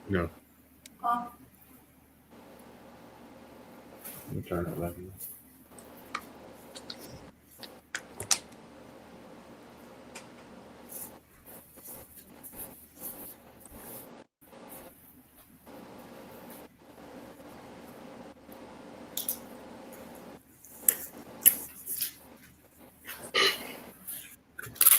No. I'm trying to like it.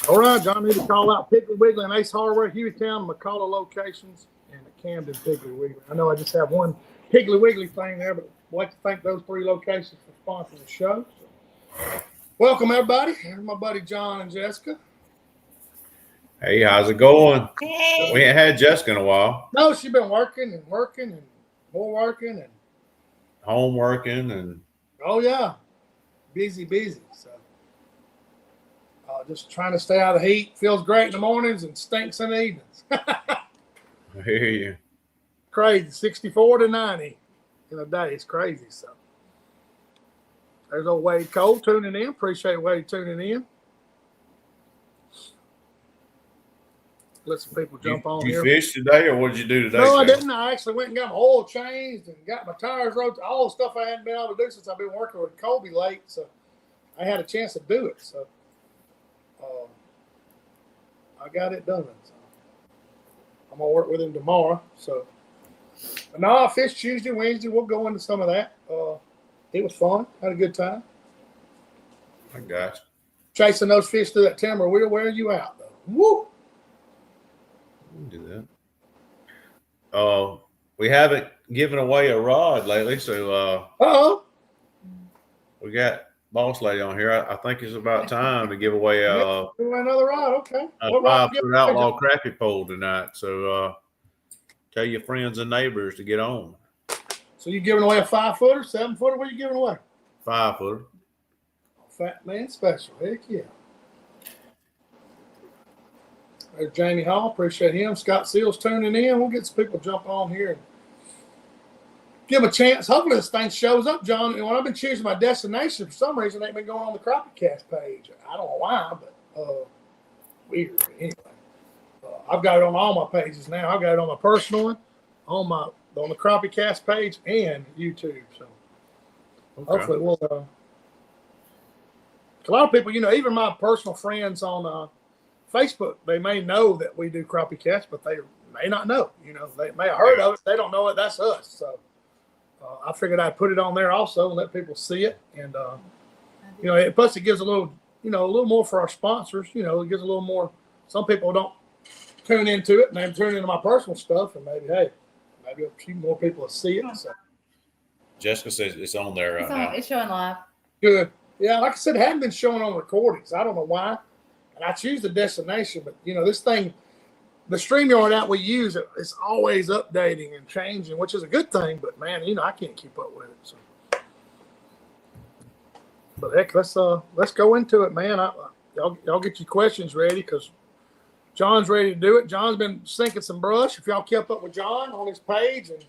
All right, John, I need to call out Piggly Wiggly and Ace Hardware, Hueytown, McCullough locations, and the Camden Piggly Wiggly. I know I just have one Piggly Wiggly thing there, but I'd like to thank those 3 locations for sponsoring the show. So, welcome, everybody. Here's my buddy John and Jessica. Hey, how's it going? Hey. We ain't had Jessica in a while. No, she's been working and more working and Home working and oh yeah, busy. So just trying to stay out of the heat. Feels great in the mornings and stinks in the evenings. I hear you. Crazy, 64 to 90 in a day. It's crazy. So there's old Wade Cole tuning in. Appreciate Wade tuning in. Let some people jump on you here. You fished today, or what did you do today? No, I didn't. I actually went and got my oil changed and got my tires rotated. All the stuff I hadn't been able to do since I've been working with Colby late. So I had a chance to do it. So I got it done. So I'm going to work with him tomorrow. So but no, I fished Tuesday, Wednesday. We'll go into some of that. It was fun. Had a good time. I got you. Chasing those fish through that timber. We'll wear you out, though. Woo! We can do that. We haven't given away a rod lately, so we got Boss Lady on here. I think it's about time to give away another rod. Okay. A 5-foot outlaw crappie pole tonight. So tell your friends and neighbors to get on. So you giving away a 5-footer, 7-footer? What are you giving away? 5-footer. Fat Man Special. Heck yeah. There's Jamie Hall. Appreciate him. Scott Seals tuning in. We'll get some people jump on here and give a chance. Hopefully this thing shows up, John. And when I've been choosing my destination, for some reason, they've been going on the CrappieKast page. I don't know why, but weird. Anyway, I've got it on all my pages now. I've got it on my personal one, on the CrappieKast page, and YouTube. So hopefully we'll. A lot of people, even my personal friends on Facebook, they may know that we do CrappieKast, but they may not know. They may have heard of it. They don't know it. That's us. So I figured I'd put it on there also and let people see it. And plus it gives a little more for our sponsors. It gives a little more. Some people don't tune into it, and they tune into my personal stuff, and maybe a few more people will see it. So Jessica says it's on there right now. It's showing live. Good. Yeah, like I said, it hadn't been showing on recordings. I don't know why. And I choose the destination, but this thing, the StreamYard app we use, it's always updating and changing, which is a good thing. But man, I can't keep up with it. So, but heck, let's go into it, man. Y'all get your questions ready because John's ready to do it. John's been sinking some brush. If y'all kept up with John on his page and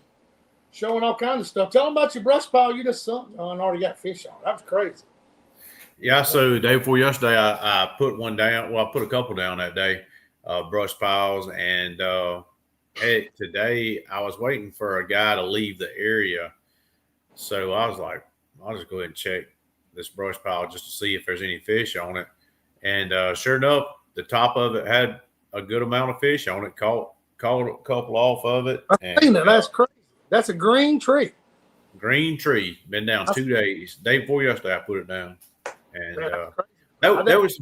showing all kinds of stuff, tell him about your brush pile you just sunk and already got fish on. That was crazy. Yeah, so the day before yesterday, I put one down. Well, I put a couple down that day, brush piles. And today I was waiting for a guy to leave the area. So I was like, I'll just go ahead and check this brush pile just to see if there's any fish on it. And sure enough, the top of it had a good amount of fish on it. Caught a couple off of it. I've seen that. That's crazy. That's a green tree. Green tree. Been down 2 days. Day before yesterday, I put it down. And there was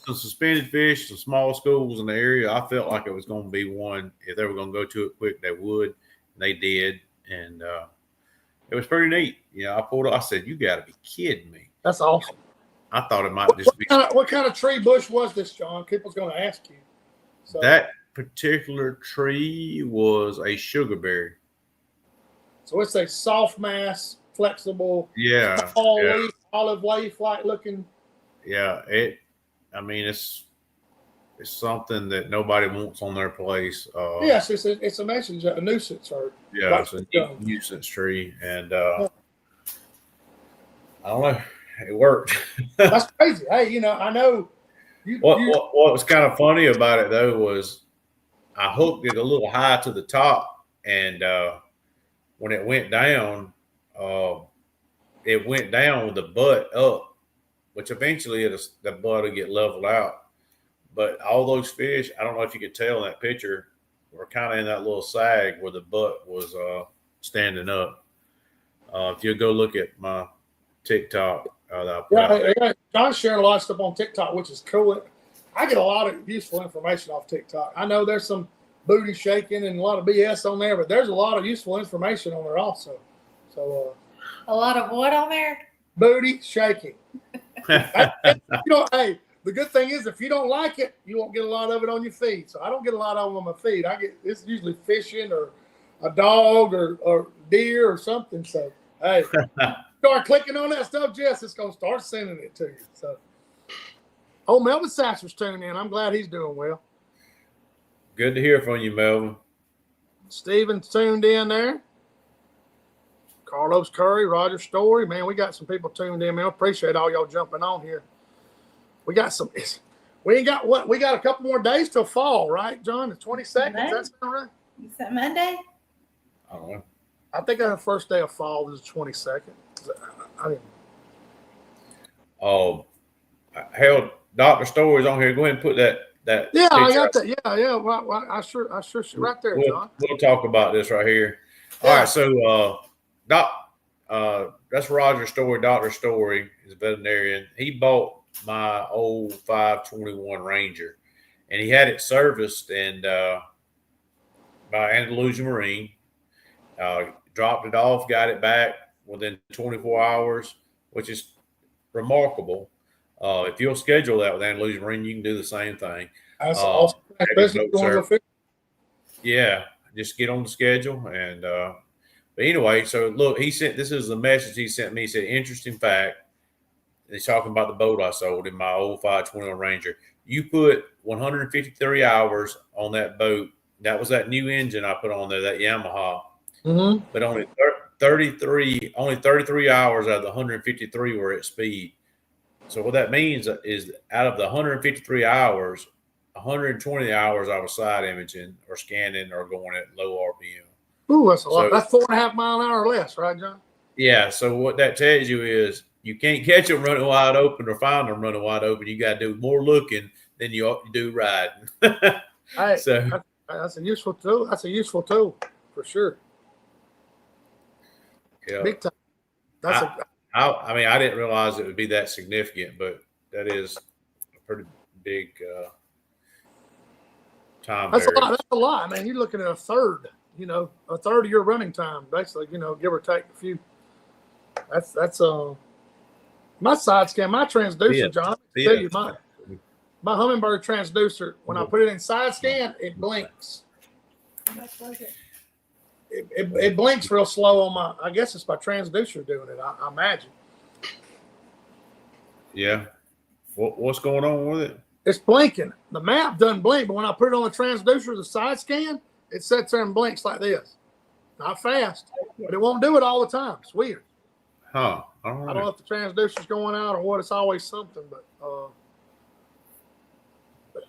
some suspended fish, some small schools in the area. I felt like it was going to be one. If they were going to go to it quick, they would. They did, and it was pretty neat. I pulled it. I said, "You got to be kidding me!" That's awesome. I thought it might just be. What kind of tree bush was this, John? People's going to ask you. So, that particular tree was a sugarberry. So it's a soft mass, flexible. Yeah. Leaf, olive leaf like looking. Yeah, it's something that nobody wants on their place. Yes, it's a nuisance or it's a nuisance tree, and I don't know, it worked. That's crazy. Hey, I know. What was kind of funny about it though was I hooked it a little high to the top, and when it went down with the butt up, which eventually the butt will get leveled out. But all those fish, I don't know if you could tell in that picture, were kind of in that little sag where the butt was standing up. If you go look at my TikTok, John's sharing a lot of stuff on TikTok, which is cool. I get a lot of useful information off TikTok. I know there's some booty shaking and a lot of BS on there, but there's a lot of useful information on there also. So a lot of what on there? Booty shaking. Hey, the good thing is if you don't like it, you won't get a lot of it on your feed. So I don't get a lot of them on my feed. It's usually fishing or a dog or deer or something. So hey, start clicking on that stuff, Jess, it's gonna start sending it to you. So Melvin Satcher's tuning in. I'm glad he's doing well. Good to hear from you, Melvin. Steven's tuned in there. Carlos Curry, Roger Story. Man, we got some people tuned in, man. I appreciate all y'all jumping on here. We got a couple more days till fall, right, John? The 22nd. Does that sound right? Is that Monday? I don't know. I think our first day of fall is the 22nd. Hell, Dr. Story's on here. Go ahead and put that. Yeah, I got that. Yeah. Well, I sure right there, John. We'll talk about this right here. Yeah. All right, so that's Roger Story. Dr. Story is a veterinarian. He bought my old 521 Ranger, and he had it serviced and by Andalusia Marine. Dropped it off, got it back within 24 hours, which is remarkable. If you'll schedule that with Andalusia Marine, you can do the same thing. That's awesome. Yeah, just get on the schedule. And but anyway, so look, this is the message he sent me. He said, interesting fact. He's talking about the boat I sold in my old 521 Ranger. You put 153 hours on that boat. That was that new engine I put on there, that Yamaha. Mm-hmm. But only 33 hours out of the 153 were at speed. So what that means is out of the 153 hours, 120 hours I was side imaging or scanning or going at low RPM. Ooh, that's a lot. That's 4.5 mile an hour or less, right, John? Yeah. So what that tells you is you can't catch them running wide open or find them running wide open. You got to do more looking than you do riding. Hey, so that's a useful tool. That's a useful tool for sure. Yeah. Big time. I mean, I didn't realize it would be that significant, but that is a pretty big time. That's a lot. I mean, you're looking at a third of your running time, basically, give or take a few. That's my side scan, my transducer, John. I tell you, my Humminbird transducer, when I put it in side scan, it blinks. It blinks real slow on I guess it's my transducer doing it, I imagine. Yeah. What's going on with it? It's blinking. The map doesn't blink, but when I put it on the transducer, the side scan, it sits there and blinks like this. Not fast, but it won't do it all the time. It's weird. Huh. I don't know if the transducer's going out or what. It's always something, but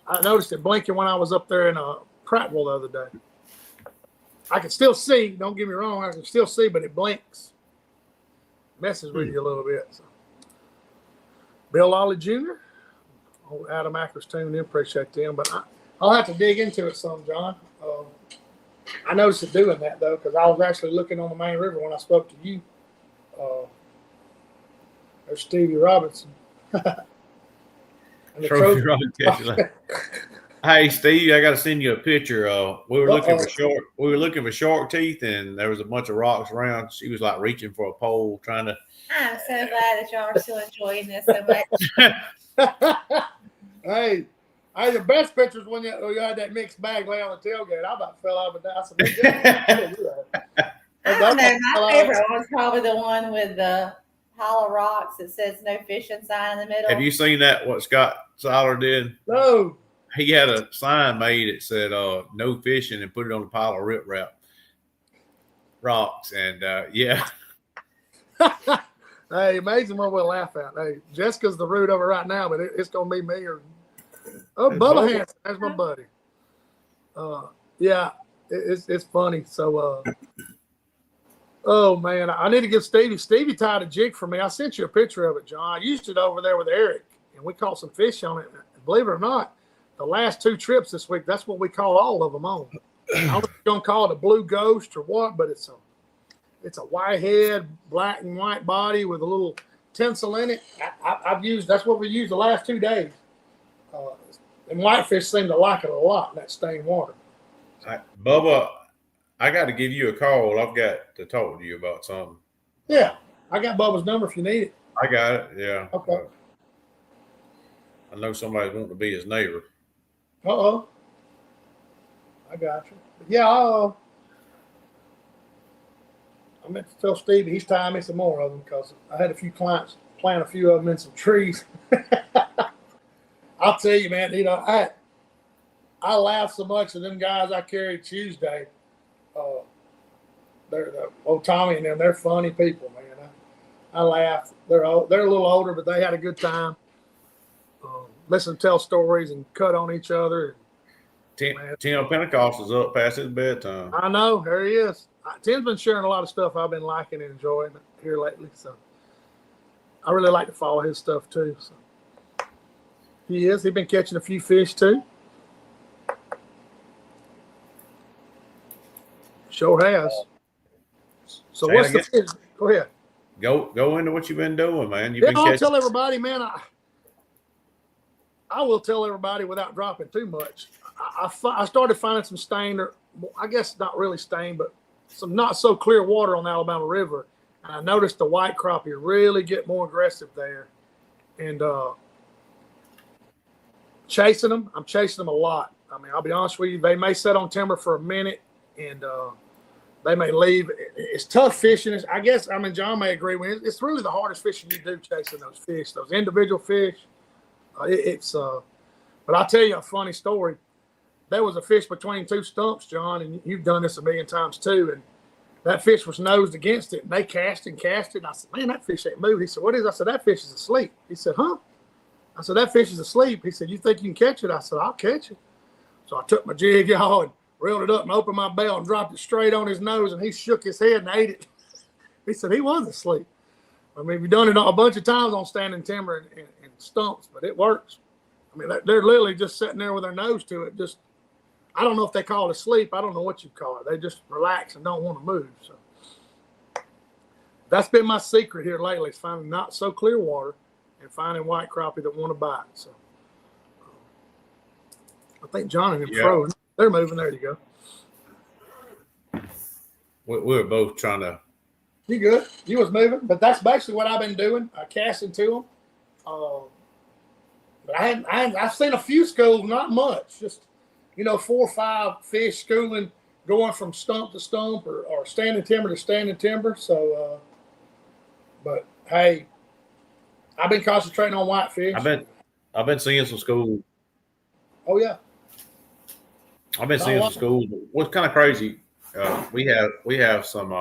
I noticed it blinking when I was up there in Prattville the other day. I can still see. Don't get me wrong. I can still see, but it blinks. Messes with you a little bit. So. Bill Lawley Jr., old Adam Acker's tuned in. Appreciate them. But I'll have to dig into it some, John. I noticed it doing that, though, because I was actually looking on the main river when I spoke to you. There's Stevie Robinson. Hey, Steve, I got to send you a picture. We were looking for shark teeth, and there was a bunch of rocks around. She was like reaching for a pole, trying to. I'm so glad that y'all are still enjoying this so much. Hey, the best pictures when you had that mixed bag lay on the tailgate. I about fell out of the house. I don't know. My favorite one's probably the one with the hollow rocks that says no fishing sign in the middle. Have you seen that? What Scott Seiler did? No. He had a sign made that said "No fishing" and put it on a pile of riprap rocks, and yeah. Hey, amazing what we'll laugh at. Hey, Jessica's the root of it right now, but it's gonna be me or Bubba Hanson. That's my buddy. Yeah, It's funny. So, oh man, I need to give Stevie. Stevie tied a jig for me. I sent you a picture of it, John. I used it over there with Eric, and we caught some fish on it. And believe it or not, the last 2 trips this week, that's what we call all of them on. I don't know if you're gonna call it a blue ghost or what, but it's a white head, black and white body with a little tinsel in it. I've used that's what we used the last 2 days. And whitefish seem to like it a lot in that stained water. Bubba, I got to give you a call. I've got to talk to you about something. Yeah, I got Bubba's number if you need it. I got it. Yeah. Okay. I know somebody's wanting to be his neighbor. I got you. But yeah, I meant to tell Stevie he's tying me some more of them because I had a few clients plant a few of them in some trees. I'll tell you, man. I laugh so much at them guys I carried Tuesday. They're old Tommy and them. They're funny people, man. I laugh. They're a little older, but they had a good time. Listen, tell stories and cut on each other. Tim Pentecost is up past his bedtime. I know. There he is. Tim's been sharing a lot of stuff I've been liking and enjoying here lately. So I really like to follow his stuff too. So he's been catching a few fish too. Sure has. So Say what's the fish? Go ahead. Go into what you've been doing, man. I'll tell everybody, man. I will tell everybody without dropping too much. I started finding some stain, or I guess not really stain, but some not so clear water on the Alabama River. And I noticed the white crappie really get more aggressive there. And chasing them, I'm chasing them a lot. I mean, I'll be honest with you, they may sit on timber for a minute and they may leave. It's tough fishing. I guess, John may agree with it. It's really the hardest fishing you do, chasing those fish, those individual fish. But I'll tell you a funny story. There was a fish between 2 stumps, John, and you've done this a million times too. And that fish was nosed against it, and they cast it. And I said, man, that fish ain't moved. He said, what is it? I said, that fish is asleep. He said, huh? I said, that fish is asleep. He said, you think you can catch it? I said, I'll catch it. So I took my jig, y'all, and reeled it up and opened my bell and dropped it straight on his nose, and he shook his head and ate it. He said he was asleep. I mean, we've done it a bunch of times on standing timber and stumps, but it works. I mean, they're literally just sitting there with their nose to it. Just, I don't know if they call it asleep. I don't know what you call it. They just relax and don't want to move. So that's been my secret here lately, is finding not so clear water and finding white crappie that want to bite. So I think John and him frozen. They're moving. There you go. We're both trying to. You good? You was moving, but that's basically what I've been doing. Casting to them. But I've seen a few schools, not much, just 4 or 5 fish schooling, going from stump to stump or standing timber to standing timber. So, but hey, I've been concentrating on whitefish. I've been seeing some schools. Oh yeah. I've been seeing some schools. What's kind of crazy? We have some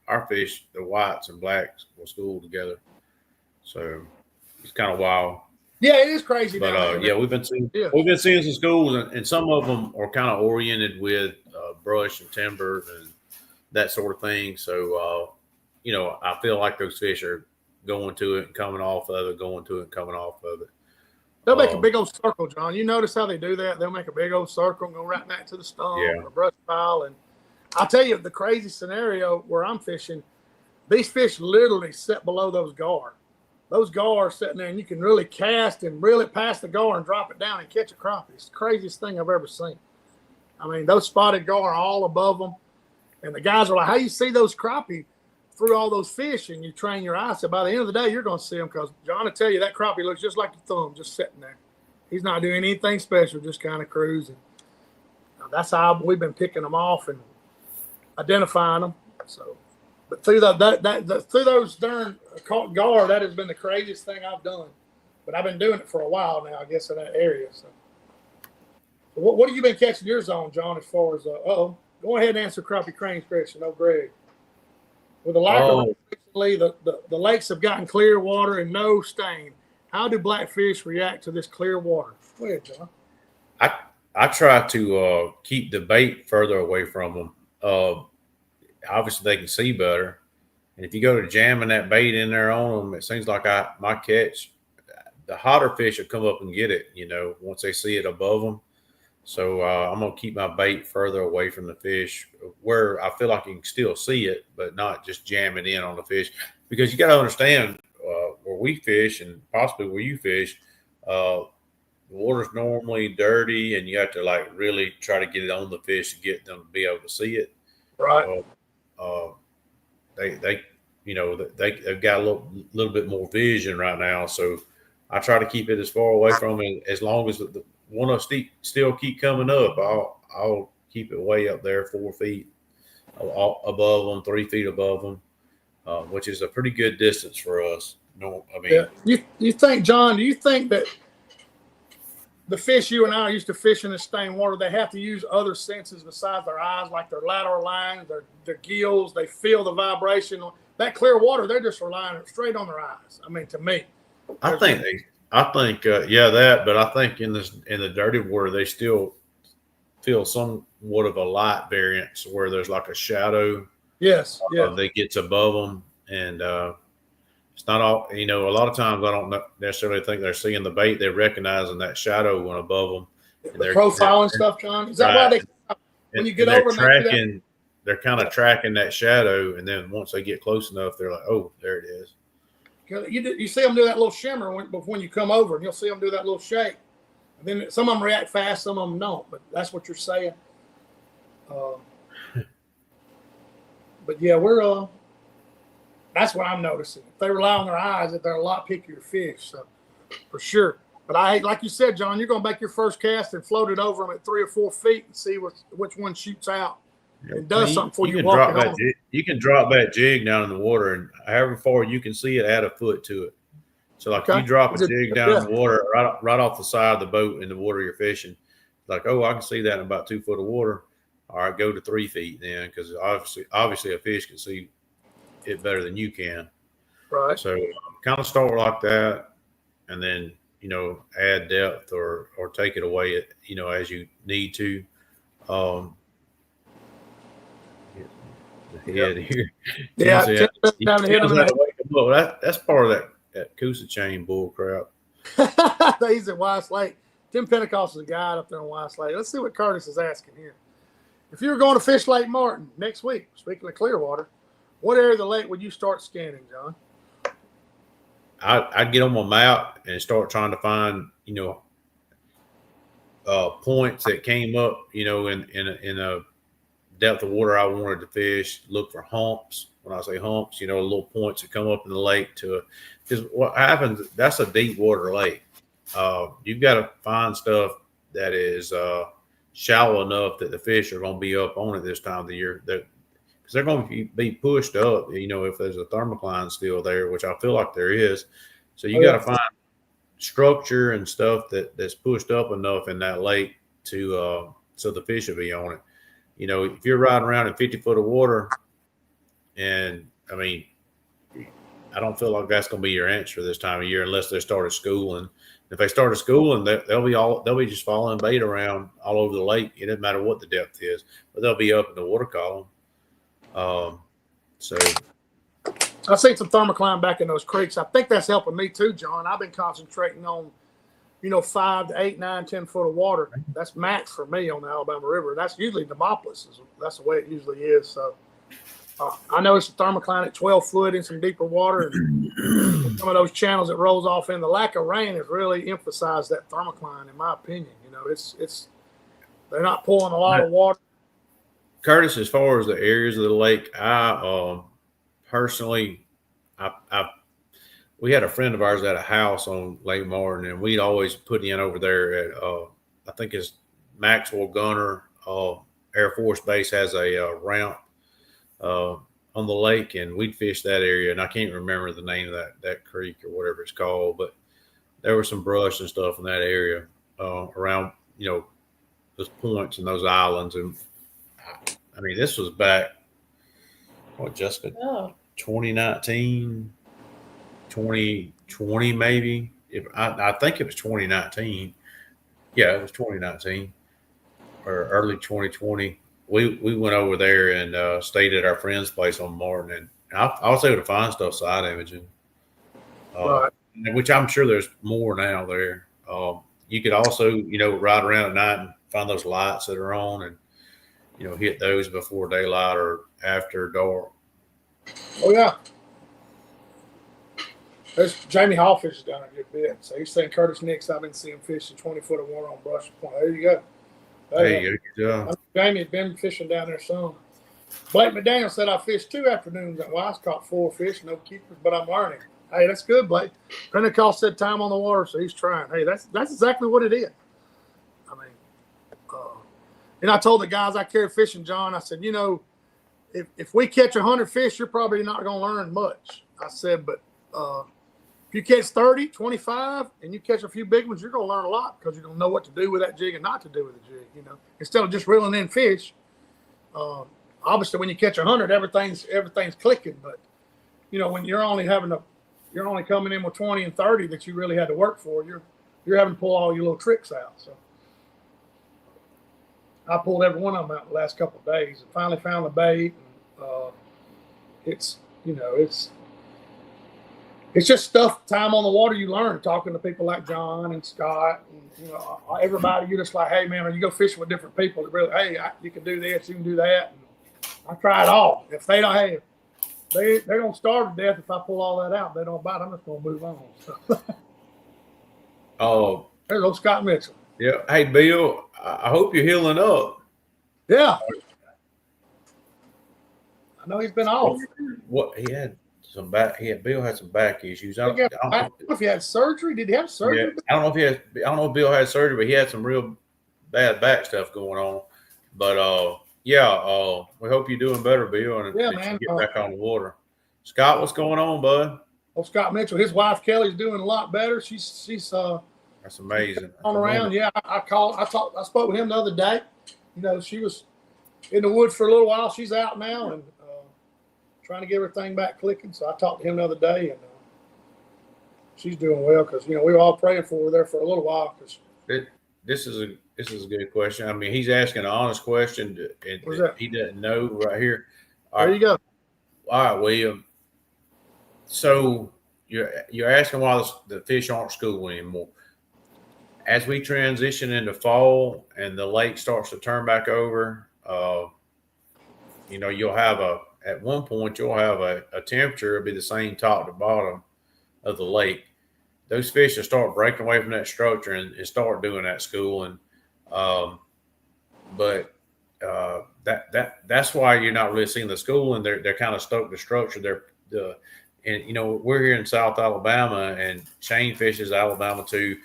our fish, the whites and blacks, will school together. So it's kind of wild. Yeah, it is crazy. But we've been seeing some schools, and some of them are kind of oriented with brush and timber and that sort of thing. So I feel like those fish are going to it and coming off of it, going to it and coming off of it. They'll make a big old circle, John. You notice how they do that? They'll make a big old circle and go right back to the stump or brush pile. And I'll tell you the crazy scenario where I'm fishing. These fish literally sit below those gar. Those gar are sitting there, and you can really cast and reel it past the gar and drop it down and catch a crappie. It's the craziest thing I've ever seen. I mean, those spotted gar are all above them. And the guys are like, how you see those crappie through all those fish, and you train your eyes. So by the end of the day, you're going to see them, because John will tell you that crappie looks just like your thumb, just sitting there. He's not doing anything special, just kind of cruising. Now, that's how we've been picking them off and identifying them. So, but through through those darn gar, that has been the craziest thing I've done. But I've been doing it for a while now, I guess, in that area. So, what have you been catching yours on, John? As far as go ahead and answer Crappie Crane's question. No, Greg. With the lack of recently, the lakes have gotten clear water and no stain. How do blackfish react to this clear water? Go ahead, John. I try to keep the bait further away from them. Obviously, they can see better, and if you go to jamming that bait in there on them, it seems like my catch, the hotter fish will come up and get it. Once they see it above them. So I'm gonna keep my bait further away from the fish, where I feel like you can still see it, but not just jam it in on the fish. Because you got to understand, where we fish and possibly where you fish, the water's normally dirty, and you have to like really try to get it on the fish to get them to be able to see it. Right. They they've got a little bit more vision right now, so I try to keep it as far away from it as long as the one to still keep coming up. I'll keep it way up there, 4 feet above them, 3 feet above them, which is a pretty good distance for us. No, I mean, yeah. You think, John? Do you think that the fish you and I used to fish in the stained water, they have to use other senses besides their eyes, like their lateral lines, their gills? They feel the vibration. That clear water, they're just relying straight on their eyes. I mean, to me, I think that, but I think in the dirty water, they still feel somewhat of a light variance where there's like a shadow. Yes, that gets above them, and it's not all. A lot of times I don't necessarily think they're seeing the bait; they're recognizing that shadow one above them. And the profile and stuff, John. Is that right. why when you get over tracking, they're kind of tracking that shadow, and then once they get close enough, they're like, "Oh, there it is." You see them do that little shimmer when you come over, and you'll see them do that little shake. And then some of them react fast, some of them don't. But that's what you're saying. But yeah, that's what I'm noticing. If they rely on their eyes, that they're a lot pickier fish, so for sure. But like you said, John, you're going to make your first cast and float it over them at 3 or 4 feet and see which one shoots out and does something for you. You can drop that jig down in the water, and however far you can see it, add a foot to it. So like you drop a jig down in the water right off the side of the boat in the water you're fishing. Like, oh, I can see that in about 2 foot of water. All right, go to 3 feet then, because obviously a fish can see it better than you can. Right. So kind of start like that, and then add depth or take it away as you need to. The head here. Yeah, that's part of that Coosa chain bull crap. He's at Weiss Lake. Tim Pentecost is a guide up there on Weiss Lake. Let's see what Curtis is asking here. If you were going to fish Lake Martin next week, speaking of Clearwater, what area of the lake would you start scanning, John? I'd get on my map and start trying to find, points that came up, in a depth of water I wanted to fish. Look for humps. When I say humps, little points that come up in the lake because what happens, that's a deep water lake. You've got to find stuff that is shallow enough that the fish are going to be up on it this time of the year. Because they're going to be pushed up, if there's a thermocline still there, which I feel like there is. So you got to find structure and stuff that's pushed up enough in that lake to so the fish will be on it. If you're riding around in 50 foot of water, and I mean, I don't feel like that's going to be your answer this time of year unless they started schooling. If they started schooling, they'll be just following bait around all over the lake. It doesn't matter what the depth is, but they'll be up in the water column. So I've seen some thermocline back in those creeks. I think that's helping me too, John. I've been concentrating on, 5 to 8, 9, 10 foot of water. That's max for me on the Alabama River. That's usually Demopolis. That's the way it usually is. So I know it's a thermocline at 12 foot in some deeper water. And some of those channels it rolls off in. The lack of rain has really emphasized that thermocline, in my opinion. They're not pulling a lot of water. Curtis, as far as the areas of the lake, I personally, we had a friend of ours at a house on Lake Martin, and we'd always put in over there at I think it's Maxwell Gunner Air Force Base has a ramp on the lake, and we'd fish that area. And I can't remember the name of that creek or whatever it's called, but there was some brush and stuff in that area around those points and those islands. And I mean, this was back, Jessica, 2019, 2020 maybe. I think it was 2019. Yeah, it was 2019. or early 2020, we went over there and stayed at our friend's place on Martin, and I was able to find stuff side imaging, Right. which I'm sure there's more now there. You could also, ride around at night and find those lights that are on, and hit those before daylight or after dark. Oh yeah. There's Jamie Hall fishes down a good bit. So he's saying Curtis Nix, I've been seeing fishing 20 foot of water on Brush Point. There you go. There you go. Jamie had been fishing down there some. Blake McDaniel said I fished 2 afternoons at Wise, caught 4 fish, no keepers, but I'm learning. Hey, that's good, Blake. Pentecost said time on the water, so he's trying. Hey, that's exactly what it is. I mean, and I told the guys I carried fishing, John, I said, if we catch 100 fish, you're probably not going to learn much. I said, but if you catch 30, 25, and you catch a few big ones, you're going to learn a lot because you're going to know what to do with that jig and not to do with the jig, instead of just reeling in fish. Obviously, when you catch 100, everything's clicking. But, when you're only coming in with 20 and 30 that you really had to work for, you're having to pull all your little tricks out. So I pulled every one of them out the last couple of days and finally found the bait. And, it's just stuff, time on the water you learn, talking to people like John and Scott and, everybody. You're just like, hey, man, you go fishing with different people that really, hey, you can do this, you can do that. And I try it all. If they don't, hey, they're going to starve to death if I pull all that out. If they don't bite, I'm just going to move on. So. There's old Scott Mitchell. Yeah. Hey, Bill, I hope you're healing up. Yeah. I know he's been off. What he had some back. Bill had some back issues. I don't know if he had surgery. Did he have surgery? Yeah, I don't know if Bill had surgery, but he had some real bad back stuff going on. But we hope you're doing better, Bill, and man, you get back on the water. Scott, what's going on, bud? Well, Scott Mitchell, his wife Kelly's doing a lot better. She's that's amazing. On around, yeah. I spoke with him the other day. She was in the woods for a little while. She's out now and trying to get everything back clicking. So I talked to him the other day, and she's doing well because we were all praying for her there for a little while. This is a good question. I mean, he's asking an honest question, and he doesn't know right here. There you go. All right, William. So you're asking why the fish aren't schooling anymore. As we transition into fall and the lake starts to turn back over, you'll have at one point you'll have a temperature, it'll be the same top to bottom of the lake. Those fish will start breaking away from that structure and start doing that schooling. But that's why you're not really seeing the schooling. They're kind of stuck to structure. We're here in South Alabama, and chain fishes Alabama too.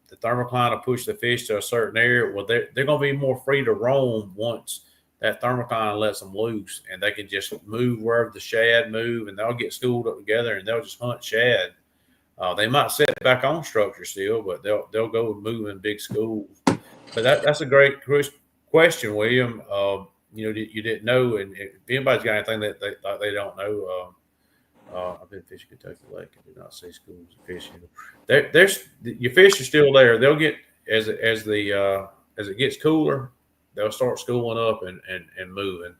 The thermocline will push the fish to a certain area. Well, they're going to be more free to roam once that thermocline lets them loose, and they can just move wherever the shad move, and they'll get schooled up together, and they'll just hunt shad. They might set back on structure still, but they'll go and move in big schools. But that's a great question, William. You didn't know, and if anybody's got anything that they don't know, I've been fishing Kentucky Lake. I did not see schools of fishing. Your fish are still there. They'll get as it gets cooler, they'll start schooling up and moving.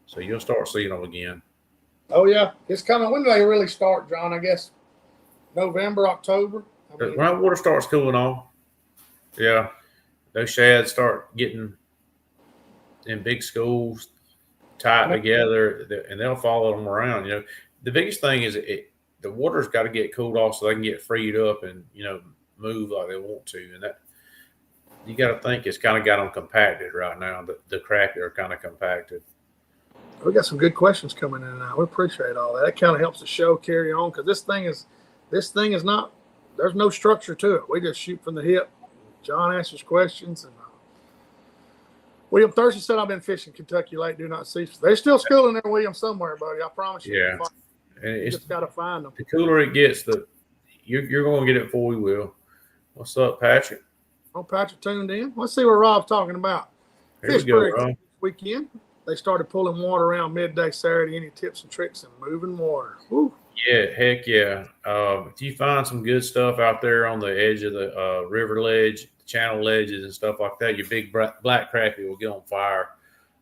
So you'll start seeing them again. Oh yeah, it's coming. When do they really start, John? I guess November, October. When the water starts cooling off, yeah, those shads start getting in big schools, tied together, and they'll follow them around. The biggest thing is the water's got to get cooled off so they can get freed up and move like they want to, and that you got to think it's kind of got them compacted right now. The crappie are kind of compacted. We got some good questions coming in now. We appreciate all that. That kind of helps the show carry on because this thing is not. There's no structure to it. We just shoot from the hip. John answers questions, and William Thurston said, "I've been fishing Kentucky Lake. Do not cease." They're still schooling there, William, somewhere, buddy. I promise you. Yeah, you just got to find them. The cooler it gets, you're going to get it before we will. What's up, Patrick? Oh, Patrick tuned in. Let's see what Rob's talking about. Here we go, Rob. This weekend, they started pulling water around midday Saturday. Any tips and tricks in moving water? Woo. Yeah, heck yeah. If you find some good stuff out there on the edge of the river ledge, channel ledges and stuff like that, your big black crappie will get on fire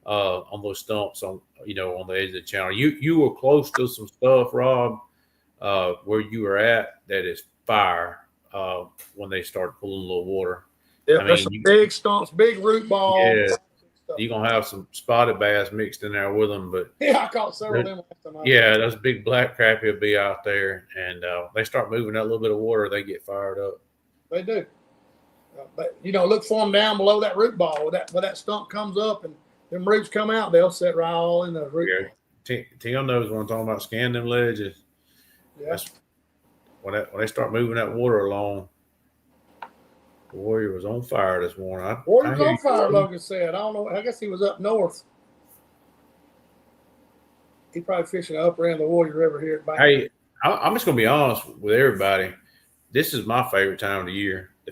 on those stumps on on the edge of the channel. You were close to some stuff, Rob, where you were at that is fire when they start pulling a little water. Yeah, there's some big stumps, big root balls. Yeah, you're gonna have some spotted bass mixed in there with them, but yeah, I caught several of them last time. Yeah, those big black crappie will be out there, and they start moving that little bit of water, they get fired up. They do. But look for them down below that root ball. When that stump comes up and them roots come out, they'll sit right all in the root. Yeah. Tim knows what I'm talking about. Scan them ledges. Yeah. When they start moving that water along. The Warrior was on fire this morning. Warrior was on fire, Logan said. I don't know. I guess he was up north. He probably fishing the upper end of the Warrior River here. Hey, I'm just gonna be honest with everybody. This is my favorite time of the year. The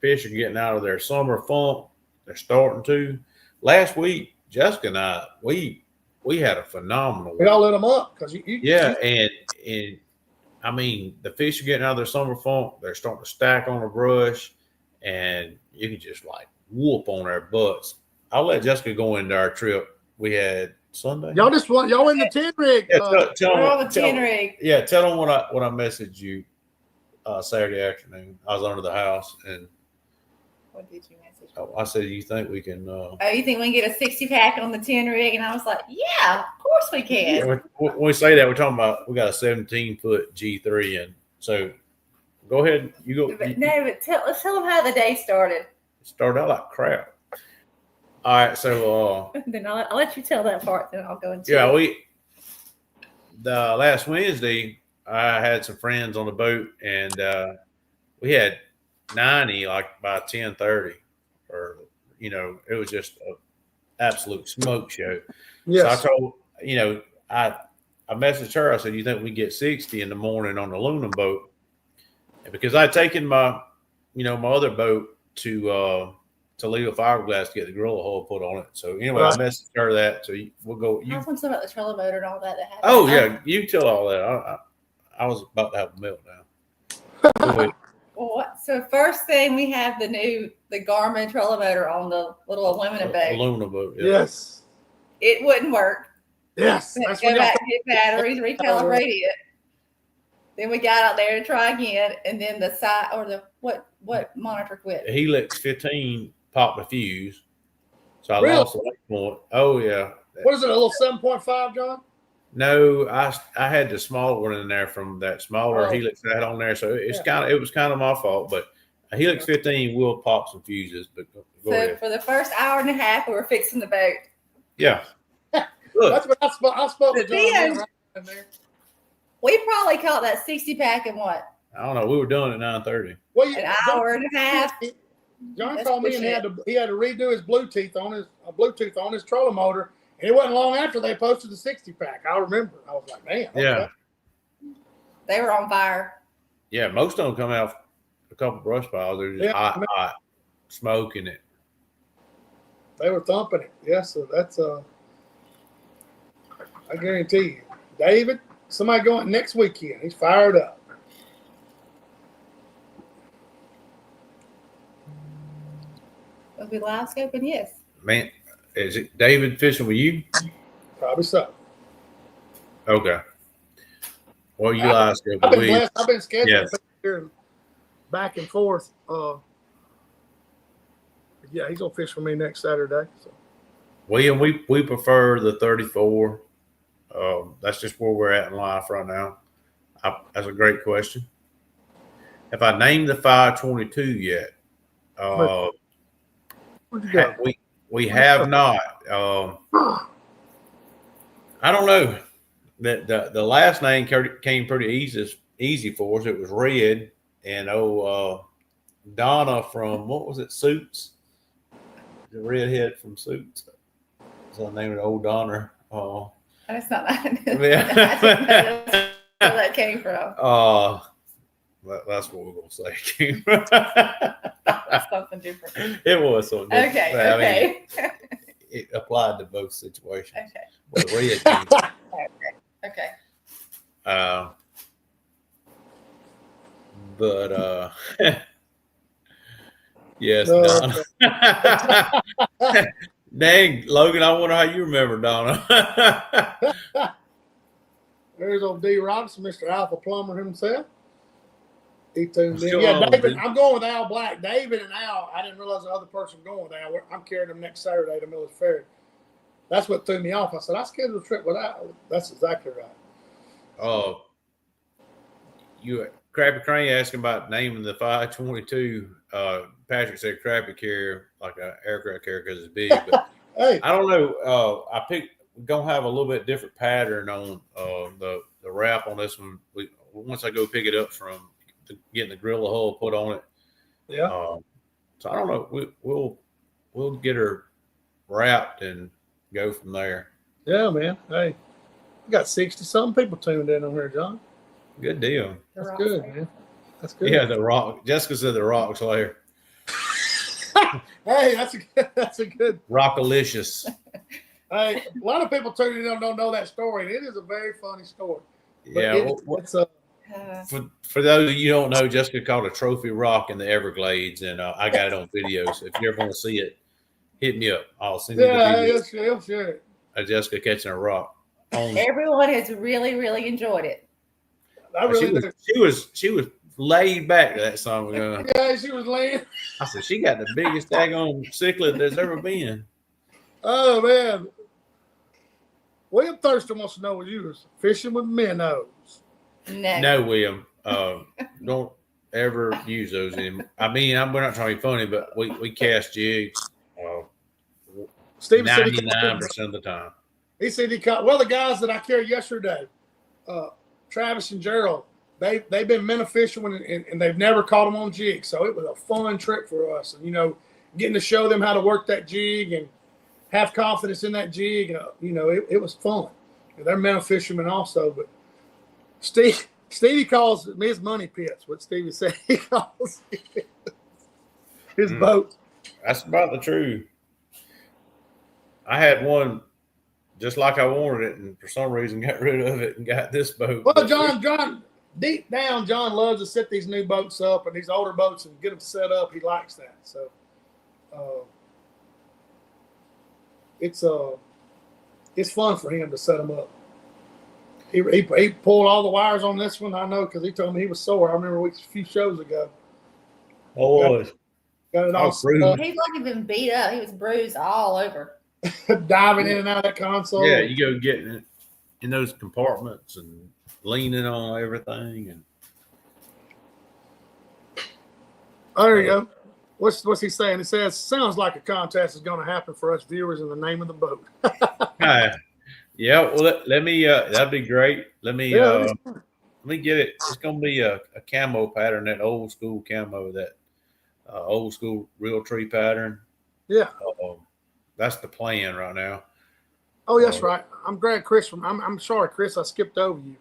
fish are getting out of their summer funk. They're starting to. Last week, Jessica and I, we had a phenomenal week. We all let them up because and I mean, the fish are getting out of their summer funk. They're starting to stack on the brush, and you can just like whoop on their butts. I'll let Jessica go into our trip we had Sunday. Y'all in the 10 rig. We're on the 10 rig. Yeah, tell them what I messaged you Saturday afternoon. I was under the house, and what did you message? I said, "You think we can?" You think we can get a 60-pack on the 10 rig? And I was like, "Yeah, of course we can." Yeah, when we say that, we're talking about we got a 17-foot G3, and so go ahead. You go. But let's tell them how the day started. It started out like crap. All right, so then I'll let you tell that part. Then I'll go into the last Wednesday I had some friends on the boat, and we had 90 like by 10:30, or it was just an absolute smoke show. Yes. So I told I messaged her. I said, "You think we get 60 in the morning on the aluminum boat?" And because I'd taken my my other boat to Toledo Fiberglass to get the gorilla hull put on it. So anyway, right. I messaged her that. So we'll go. I was talking about the trailer motor and all that happened. Oh yeah, you tell all that. I was about to have a meltdown. So first thing, we have the Garmin trailer motor on the little aluminum boat. Aluminum boat. Yeah. Yes. It wouldn't work. Yes. That's go back to his batteries, recalibrate it. Then we got out there to try again, and then the side or the what monitor quit? The Helix 15 popped the fuse, so I lost the weight point. Oh yeah. What is it? A little 7.5, John? No, I had the smaller one in there from that smaller Helix that I had on there, so it was kind of my fault. But a Helix 15 will pop some fuses. But go ahead. For the first hour and a half, we were fixing the boat. Yeah. That's what I spoke to John right in there. We probably caught that 60-pack in what? I don't know. We were done at 9:30. Well, an hour and a half. John called me and he had to redo his Bluetooth on his trolling motor, and it wasn't long after they posted the 60-pack. I remember. I was like, man. Okay. Yeah. They were on fire. Yeah, most of them come out a couple brush piles. They're just hot, smoking it. They were thumping it. Yes, so that's I guarantee you, David. Somebody going next weekend. He's fired up. Will be live scoping? Yes. Man, is it David fishing with you? Probably so. Okay. Well, you live scoping. I've been scheduling here back and forth. Yeah, he's gonna fish for me next Saturday. So. We prefer the 34. That's just where we're at in life right now. That's a great question. Have I named the 522 yet? We have not. I don't know. The last name came pretty easy for us. It was Red, and Donna from what was it? Suits. The redhead from Suits. That's the name of the old Donna. That's not where that came from. That's what we're gonna say. Something different. It was something different. Okay. I mean, it applied to both situations. Okay. Well, red okay. But Yes, No, Donna. Dang, Logan, I wonder how you remember Donna. there's old D. Robinson, Mr. Alpha Plumber himself. He tuned What's in. going Yeah, on, David. dude? I'm going with Al Black. David and Al. I didn't realize the other person going with Al. I'm carrying them next Saturday to Miller's Ferry. That's what threw me off. I said I scheduled a trip with Al. That's exactly right. Oh, you Crappie Crane asking about naming the 522. Patrick said crappie carrier, like an aircraft carrier, because it's big. But Hey, I don't know. We're gonna have a little bit different pattern on the wrap on this one. Once I go pick it up from getting the Gorilla hull put on it. yeah, So I don't know. We'll get her wrapped and go from there. yeah, man. Hey, we got 60-something people tuned in on here, John. Good deal. That's good, man. That's good. Yeah, the rock. Jessica said the rock slayer. Hey, that's a good. Rockalicious. Hey, a lot of people tuning in don't know that story. It is a very funny story. But Yeah. it's a. For those of you who don't know, Jessica caught a trophy rock in the Everglades, and I got it on video. So if you ever want to see it, hit me up. I'll send you the Yeah, video he'll share it. of Jessica catching a rock. Everyone has really, really enjoyed it. I really do. She was laid back to that song. Yeah, she was laying. I said she got the biggest daggone cichlid there's ever been. Oh man, William Thurston wants to know what you was fishing with minnows. No. William. Don't ever use those anymore. I mean, we're not trying to be funny, but we cast jigs Steve said 99% of the time. he said he caught. Well, the guys that I carried yesterday, Travis and Gerald, they've been minnow fishing and they've never caught them on jig. So it was a fun trip for us, and getting to show them how to work that jig and have confidence in that jig. It was fun. They're minnow fishermen also, but Stevie calls me his money pits. What Stevie said he calls his boat. That's about the truth. I had one just like I wanted it, and for some reason got rid of it and got this boat. Well, John, deep down, John loves to set these new boats up and these older boats and get them set up. He likes that. So it's fun for him to set them up. He pulled all the wires on this one. I know because he told me he was sore. I remember a few shows ago. Got it all set up. He's like been beat up. He was bruised all over. Diving in and out of that console. Yeah, you go getting in those compartments and leaning on everything. And there you go. What's he saying? He says, sounds like a contest is going to happen for us viewers in the name of the boat. Yeah, well, let me. That'd be great. Let me get it. It's going to be a camo pattern, that old school camo, that old school real tree pattern. Yeah. That's the plan right now. Oh, that's right. I'm glad Chris. I'm sorry, Chris. I skipped over you.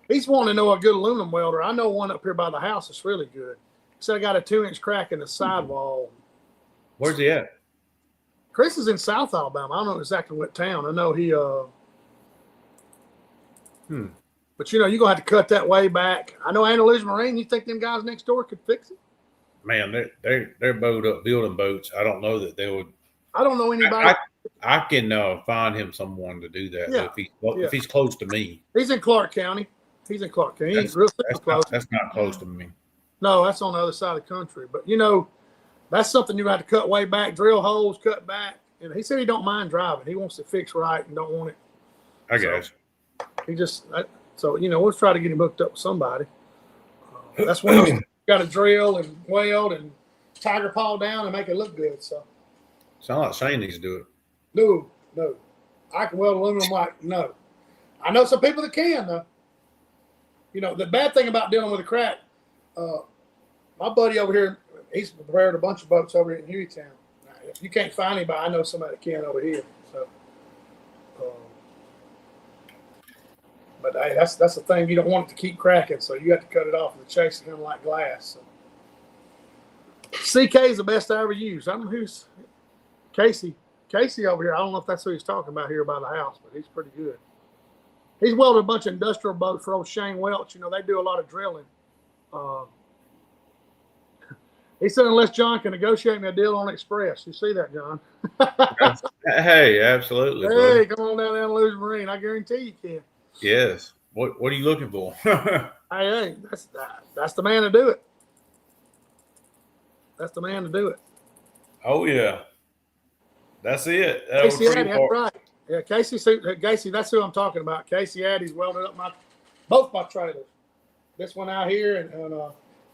He's wanting to know a good aluminum welder. I know one up here by the house that's really good. He said I got a 2-inch crack in the sidewall. Where's he at? Chris is in South Alabama. I don't know exactly what town. I know he. But you're gonna have to cut that way back. I know Andalusia Marine. You think them guys next door could fix it? Man, they're bowed up building boats. I don't know that they would. I don't know anybody. I can find him someone to do that if he's close to me. He's in Clark County. He's in Clark County. He's real close. That's not close to me. No, that's on the other side of the country. But that's something you have to cut way back, drill holes, cut back. And he said he don't mind driving. He wants to fix right and don't want it. I guess. He just we'll try to get him hooked up with somebody. That's when you got to drill and weld and tiger paw down and make it look good. So. Sound like Shane needs to do it. No. I can weld aluminum no. I know some people that can, though. The bad thing about dealing with a crack, my buddy over here, he's prepared a bunch of boats over in Hueytown. Now, if you can't find anybody, I know somebody that can over here. So, but hey, that's the thing. You don't want it to keep cracking, so you have to cut it off and chase it like glass. So. CK is the best I ever used. I don't know who's Casey over here. I don't know if that's who he's talking about here by the house, but he's pretty good. He's welded a bunch of industrial boats for old Shane Welch. They do a lot of drilling. He said unless John can negotiate me a deal on Express. You see that, John? Hey, absolutely. Hey, Buddy. come on down there and lose Marine. I guarantee you can. Yes. What are you looking for? Hey, that's the man to do it. That's the man to do it. Oh yeah, that's it. Casey Addy, that's right. Yeah, Casey, that's who I'm talking about. Casey Addy's welded up both my trailers. This one out here, and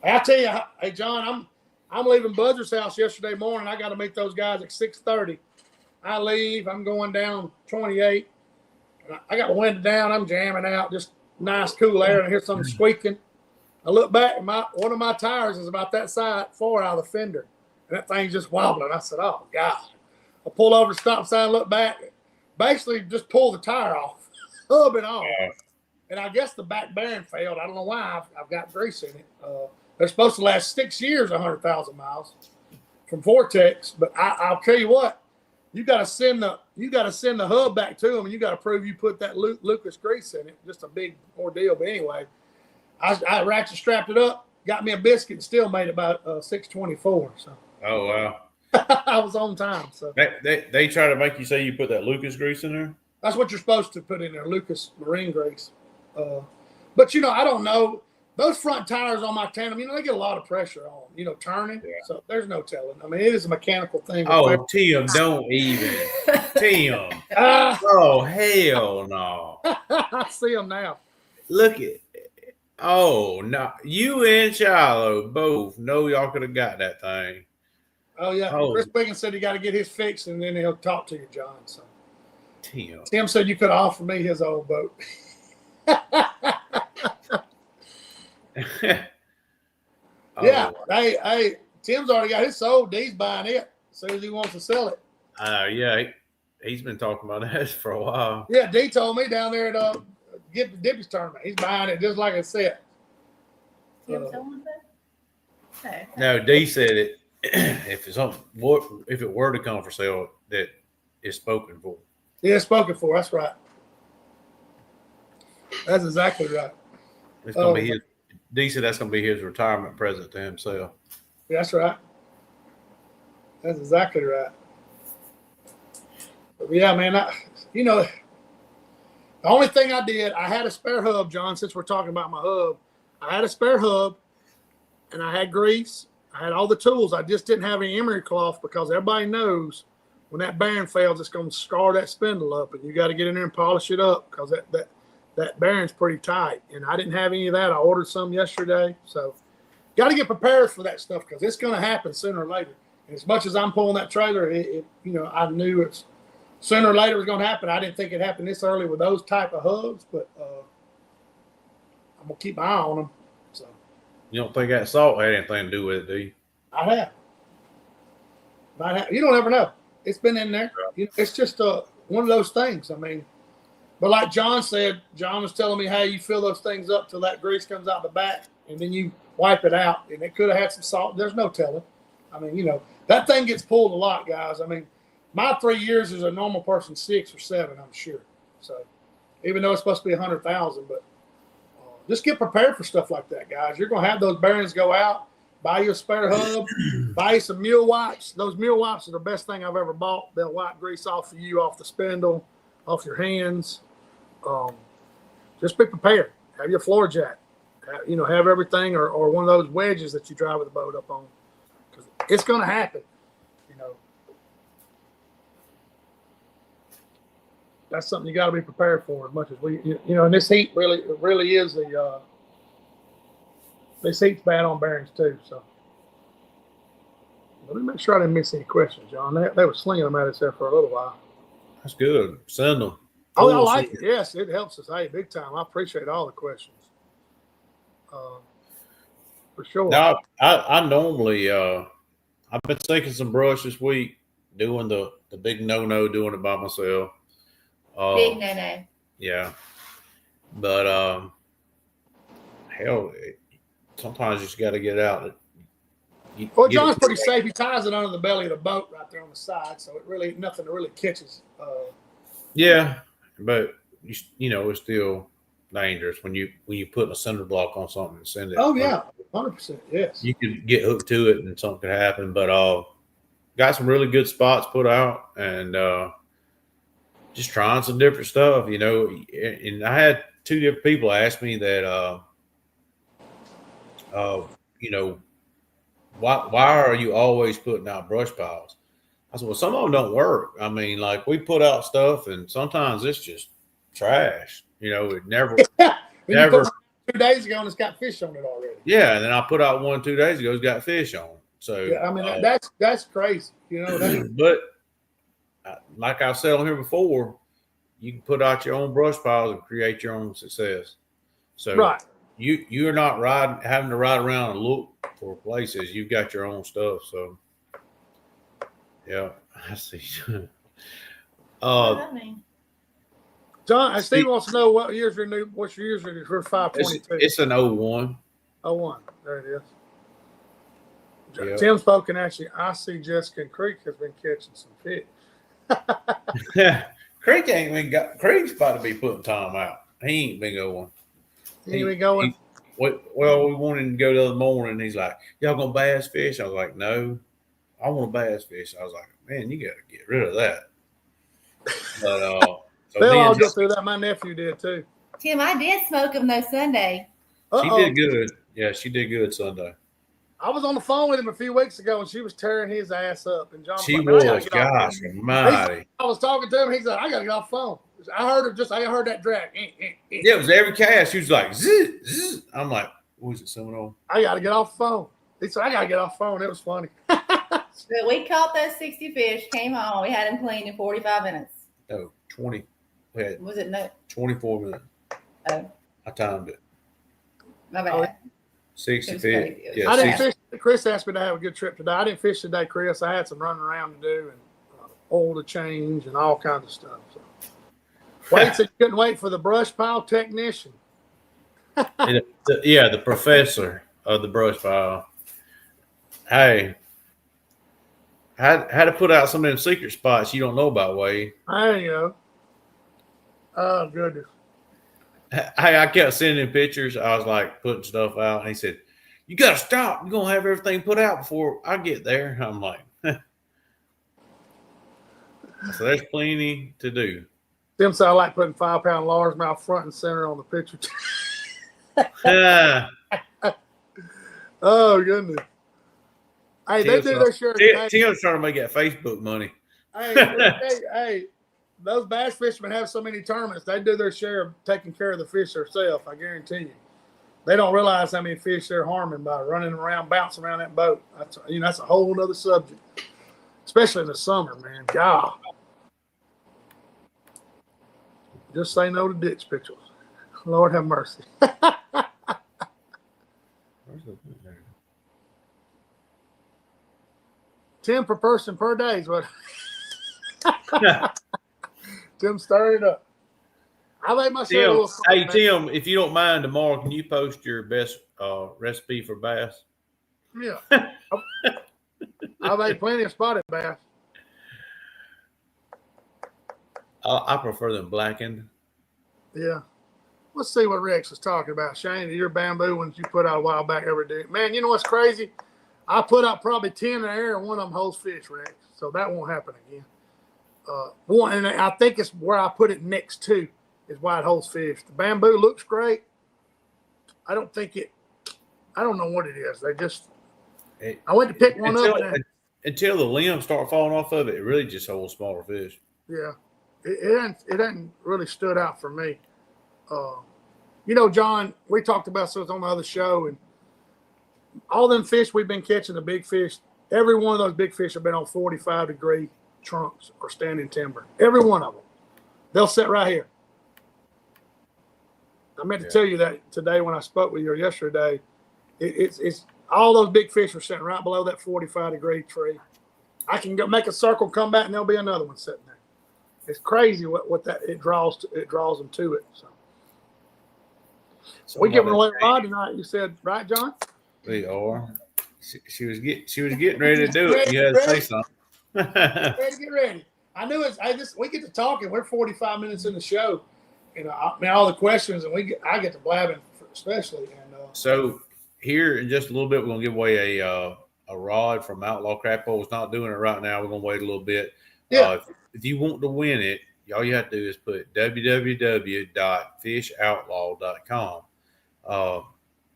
I tell you, hey John, I'm leaving Buzzard's house yesterday morning. I got to meet those guys at 6:30. I leave. I'm going down 28. I got the window down. I'm jamming out, just nice cool air, and I hear something squeaking. I look back, and one of my tires is about that side far out of the fender, and that thing's just wobbling. I said, "Oh God!" I pull over, stop sign, look back, basically just pull the tire off, hub it off, and I guess the back bearing failed. I don't know why. I've got grease in it. They're supposed to last 6 years, 100,000 miles from Vortex, but I'll tell you what. You got to send the hub back to them, and you got to prove you put that Lucas grease in it. Just a big ordeal. But anyway, I ratchet strapped it up, got me a biscuit, and still made about 6:24. So. Oh wow. I was on time. So they try to make you say you put that Lucas grease in there. that's what you're supposed to put in there, Lucas Marine grease. But I don't know. Those front tires on my tandem, they get a lot of pressure on, turning. Yeah. So there's no telling. I mean, it is a mechanical thing. Oh, Tim, don't even. Tim. Oh, hell no. I see them now. Look at. Oh, no. You and Shiloh both know y'all could have got that thing. Oh, yeah. Oh. Chris Biggins said he got to get his fixed, and then he'll talk to you, John. So Tim said you could offer me his old boat. Yeah, hey, Tim's already got his sold. D's buying it as soon as he wants to sell it. Yeah, he's been talking about that for a while. Yeah, D told me down there at Dippy's tournament. He's buying it just like it said. Tim selling that? No, D said it. If it were to come for sale, that it's spoken for. Yeah, it's spoken for. That's right. That's exactly right. It's gonna be his. D said that's going to be his retirement present to himself. That's right. That's exactly right. But yeah, man, the only thing I did, I had a spare hub, John, since we're talking about my hub. I had a spare hub, and I had grease. I had all the tools. I just didn't have any emery cloth because everybody knows when that bearing fails, it's going to scar that spindle up, and you got to get in there and polish it up because that bearing's pretty tight, and I didn't have any of that. I ordered some yesterday, so got to get prepared for that stuff because it's going to happen sooner or later. And as much as I'm pulling that trailer, I knew it's sooner or later it was going to happen. I didn't think it happened this early with those type of hubs, but I'm gonna keep my eye on them. So you don't think that salt had anything to do with it, do you? I have. You don't ever know. It's been in there. It's just one of those things. I mean. But like John said, John was telling me, hey, you fill those things up till that grease comes out the back, and then you wipe it out. And it could have had some salt. There's no telling. I mean, that thing gets pulled a lot, guys. I mean, my 3 years is a normal person 6 or 7, I'm sure. So even though it's supposed to be 100,000, but just get prepared for stuff like that, guys. You're going to have those bearings go out. Buy you a spare hub. Buy you some mule wipes. Those mule wipes are the best thing I've ever bought. They'll wipe grease off of you, off the spindle, off your hands. Just be prepared. Have your floor jack. Have everything, or one of those wedges that you drive with the boat up on, because it's going to happen. That's something you got to be prepared for as much as we. And this heat really is this heat's bad on bearings too. So let me make sure I didn't miss any questions, John. They were slinging them at us there for a little while. That's good. Send them. Oh, I like it. Yes, it helps us. Hey, big time. I appreciate all the questions. For sure. Now, I normally I've been sinking some brush this week, doing the big no doing it by myself. Big no. Yeah, but hell, sometimes you just got to get out. Well, John's pretty safe. He ties it under the belly of the boat right there on the side, so it really nothing really catches. Yeah. But it's still dangerous when you put a cinder block on something and send it. Oh yeah, 100%. Yes. You could get hooked to it and something could happen. But got some really good spots put out and just trying some different stuff, you know. And I had 2 different people ask me that you know, why are you always putting out brush piles? I said, well, some of them don't work. I mean, like we put out stuff and sometimes it's just trash. You know, it never. You put 2 days ago and it's got fish on it already. Yeah, and then I put out one 2 days ago. It's got fish on it. So yeah, I mean that's crazy. You know, but like I said on here before, you can put out your own brush piles and create your own success. So right. You're not having to ride around and look for places. You've got your own stuff. So yeah, I see. John, Steve wants to know what's your year's for 522. It's an 01. 01. There it is. Yep. Tim spoken actually. I see Jessica and Creek has been catching some fish. Creek ain't been Creek's about to be putting time out. He ain't been going. He ain't been going. Well, we wanted to go the other morning. And he's like, "Y'all gonna bass fish?" I was like, "No, I want to bass fish." I was like, "Man, you got to get rid of that." But they'll all go through that. My nephew did too. Tim, I did smoke him though Sunday. She did good. Yeah, she did good Sunday. I was on the phone with him a few weeks ago, and she was tearing his ass up. And John, she was, gosh almighty. I was talking to him. He said, "I got to get off the phone." I heard that drag. Yeah, it was every cast. She was like, zzz, zzz. I'm like, what was it, Seminole? I got to get off the phone. He said, I got to get off the phone. It was funny. But we caught those 60 fish, came home. We had them cleaned in 45 minutes. No, 20. Was it no? 24 minutes. Oh. I timed it. My bad. 60 fish. Yeah, I didn't fish. Chris asked me to have a good trip today. I didn't fish today, Chris. I had some running around to do and oil to change and all kinds of stuff. So. Wade said you couldn't wait for the brush pile technician. The professor of the brush pile. Hey, how to put out some of them secret spots you don't know about, Wade. There you go. Oh, goodness. Hey, I kept sending him pictures. I was like putting stuff out. And he said, "You got to stop. You're going to have everything put out before I get there." I'm like, so there's plenty to do. Them sound like putting 5-pound largemouth front and center on the picture. Oh, goodness. Hey, they do their share. Tim's trying to make that Facebook money. Hey, those bass fishermen have so many tournaments. They do their share of taking care of the fish themselves, I guarantee you. They don't realize how many fish they're harming by running around, bouncing around that boat. That's a whole other subject, especially in the summer, man. God. Just say no to ditch pictures. Lord have mercy. $10 per person per day is what. Tim stirred it up. I made myself. Hey, Tim, if you don't mind, tomorrow, can you post your best recipe for bass? Yeah. I made plenty of spotted bass. I prefer them blackened. Yeah. Let's see what Rex was talking about. Shane, your bamboo ones you put out a while back every day. Man, you know what's crazy? I put out probably 10 in the air and one of them holds fish, Rex. So that won't happen again. One, and I think it's where I put it next to is why it holds fish. The bamboo looks great. I don't know what it is. I went to pick one up. Until the limbs start falling off of it, it really just holds smaller fish. Yeah. It hadn't really stood out for me. John, we talked about this on the other show, and all them fish we've been catching, the big fish, every one of those big fish have been on 45-degree trunks or standing timber. Every one of them. They'll sit right here. I meant to tell you that today when I spoke with you yesterday. It's all those big fish are sitting right below that 45-degree tree. I can go make a circle, come back, and there'll be another one sitting there. It's crazy what that it draws them to it. So we giving away a rod tonight. You said, right, John? We are. She was getting ready to do it. You had to say something. Get ready. I knew we get to talking. We're 45 minutes in the show, all the questions, and I get to blabbing, especially. And so here in just a little bit, we're gonna give away a rod from Outlaw Crap Pole. It's not doing it right now. We're gonna wait a little bit. Yeah. If you want to win it, all you have to do is put www.fishoutlaw.com.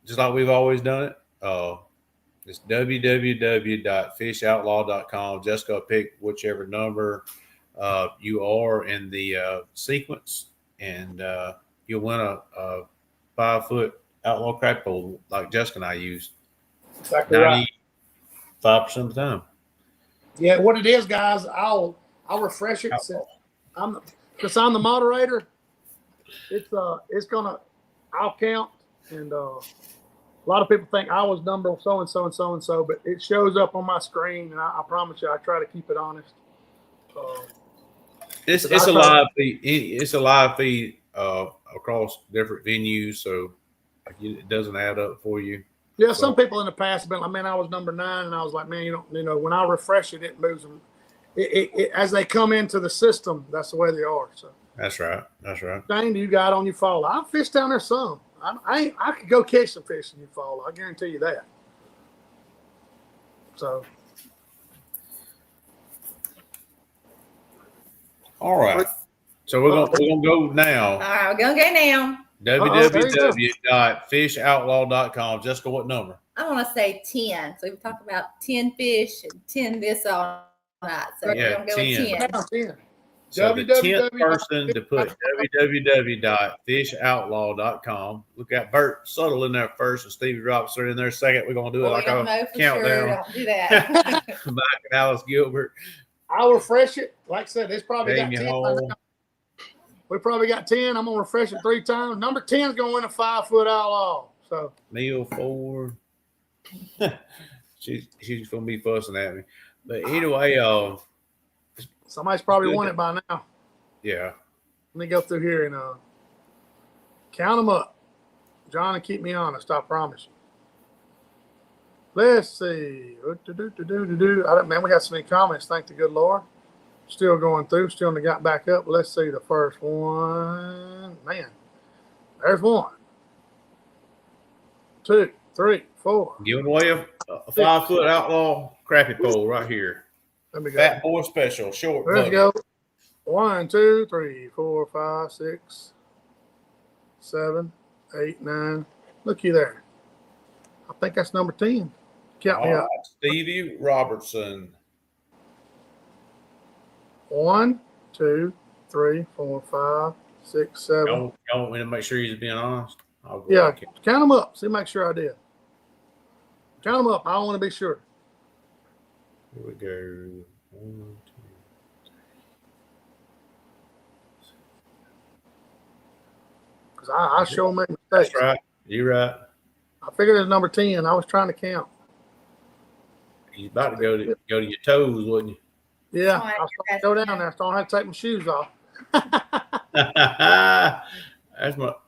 Just like we've always done it. It's www.fishoutlaw.com. Jessica, pick whichever number you are in the sequence, and you'll win a 5-foot outlaw crap pole like Jessica and I used. Exactly right. 95% of the time. Yeah, what it is, guys, I'll refresh it. Because I'm the moderator. I'll count, and a lot of people think I was number so and so and so and so, but it shows up on my screen, and I promise you, I try to keep it honest. It's a live feed. It's a live feed across different venues, so it doesn't add up for you. Yeah, some people in the past have been like, man, I was number 9, and I was like, man, when I refresh it, it moves them. It as they come into the system, that's the way they are. So that's right. Shane, do you got on your fall? I fish down there some. I could go catch some fish in your fall. I guarantee you that. So. All right. So we're gonna go now. All right, we're gonna go now. www.fishoutlaw.com. Jessica, what number? I want to say 10. So we talk about 10 fish and 10 this all night. So we're gonna go 10. with 10. So the 10th person to put www.fishoutlaw.com. Look at Bert Subtle in there first and Stevie Robinson in there second. We're gonna do it like a countdown. Don't do that. Mike and Alice Gilbert. I'll refresh it. Like I said, it's probably got 10. We probably got 10. I'm gonna refresh it 3 times. Number 10 is gonna win a 5-foot outlaw. So Neil Ford. she's gonna be fussing at me. But anyway, somebody's probably won it by now. Yeah. Let me go through here and count them up. John, and keep me honest, I promise you. Let's see. Man, we got so many comments. Thank the good Lord. Still going through. Still only got back up. Let's see the first one. Man, there's 1, 2, 3, 4. Giving away a 5-foot outlaw crappie pole right here. Let me go. Fat boy special, short. Let's go. 1, 2, 3, 4, 5, 6, 7, 8, 9. Looky there. I think that's number 10. Count me up. Stevie Robertson. 1, 2, 3, 4, 5, 6, 7. Y'all want me to make sure you're being honest? Yeah, count them up. See, make sure I did. Count them up. I want to be sure. Here we go. 1, 2, 3. Because I sure make mistakes. That's right. You're right. I figured it was number 10. I was trying to count. He's about to go to your toes, wasn't you? Yeah, I was trying to go down there, so I don't have to take my shoes off.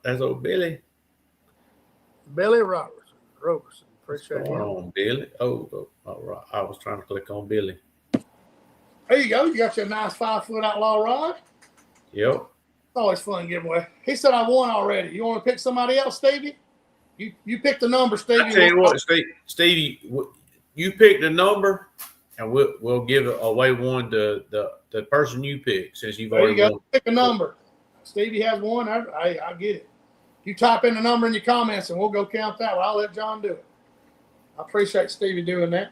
That's old Billy. Billy Robertson. Appreciate What's going on, Billy? Oh, all right. I was trying to click on Billy. There you go. You got your nice 5-foot outlaw rod. Yep. It's always fun giveaway. He said I won already. You want to pick somebody else, Stevie? You pick the number, Stevie. I tell you what, Stevie, you pick the number, and we'll give away one to the person you pick since you've already won. Pick a number. Stevie has one. I get it. You type in the number in your comments, and we'll go count that. Well, I'll let John do it. I appreciate Stevie doing that.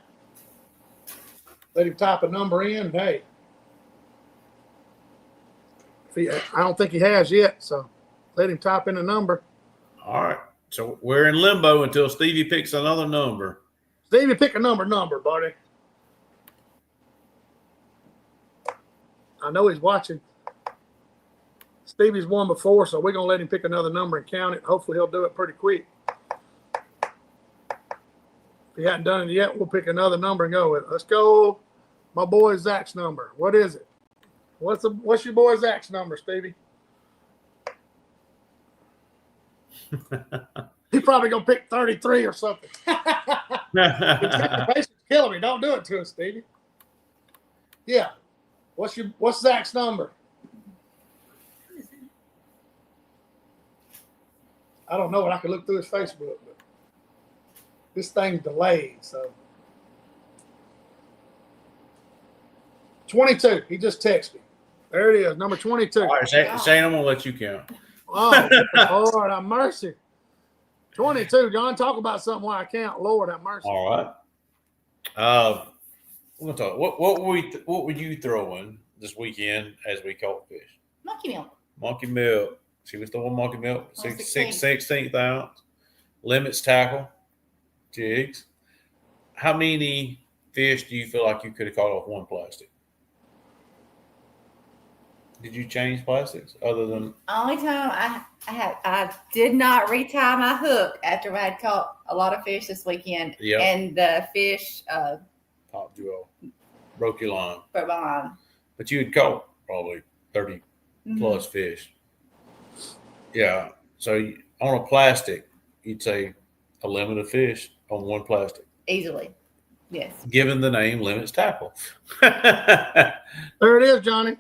Let him type a number in. Hey, I don't think he has yet, so let him type in a number. All right. So we're in limbo until Stevie picks another number. Stevie, pick a number, buddy. I know he's watching. Stevie's won before, so we're going to let him pick another number and count it. Hopefully he'll do it pretty quick. If he hadn't done it yet, we'll pick another number and go with it. Let's go. My boy Zach's number. What is it? What's your boy Zach's number, Stevie? He's probably gonna pick 33 or something. Patience killing me. Don't do it to us, Stevie. Yeah. What's Zach's number? I don't know, and I can look through his Facebook, but this thing's delayed. So 22. He just texted me. There it is, number 22. All right, Shane, I'm gonna let you count. Oh, Lord have mercy. 22. John, talk about something while I count. Lord have mercy. All right. We're gonna talk. What were you throwing this weekend as we caught fish? Monkey milk. Monkey milk. She was throwing monkey milk. Oh, 16th ounce. Limits tackle. Jigs. How many fish do you feel like you could have caught off one plastic? Did you change plastics other than? Only time I did not retie my hook after I had caught a lot of fish this weekend. Yep. And the fish Top duo. Broke your line. broke my line. But you had caught probably 30 plus fish. Yeah. So on a plastic, you'd say a limit of fish on one plastic. Easily. Yes. Given the name Limits Tackle. There it is, Johnny.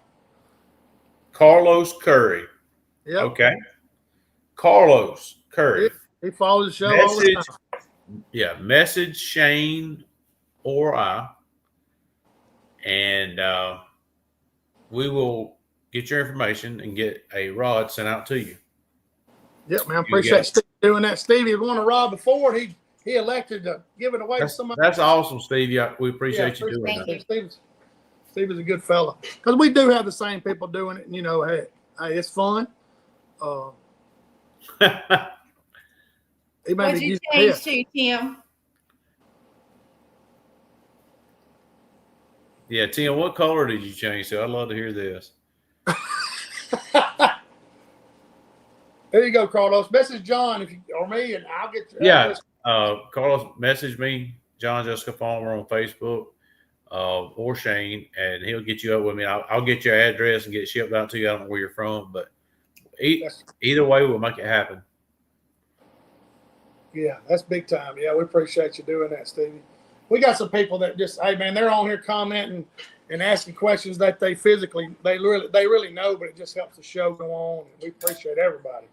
Carlos Curry. Yep. Okay. Carlos Curry. He follows the show all the time. Yeah. Message Shane or I. And we will get your information and get a rod sent out to you. Yep, man. Appreciate Steve doing that. Stevie won a rod before. He elected to give it away to somebody. That's awesome, Steve. Yeah, we appreciate you doing that. Steve is a good fella. Because we do have the same people doing it. And, hey, it's fun. What'd you change to, Tim? Yeah, Tim, what color did you change to? I'd love to hear this. There you go, Carlos. Message John or me, and I'll get you. Yeah, Carlos, message me, John Jessica Palmer on Facebook, or Shane, and he'll get you up with me. I'll get your address and get it shipped out to you. I don't know where you're from, but either way, we'll make it happen. Yeah, that's big time. Yeah, we appreciate you doing that, Stevie. We got some people that just, hey man, they're on here commenting and asking questions that they really know, but it just helps the show go on. And we appreciate everybody.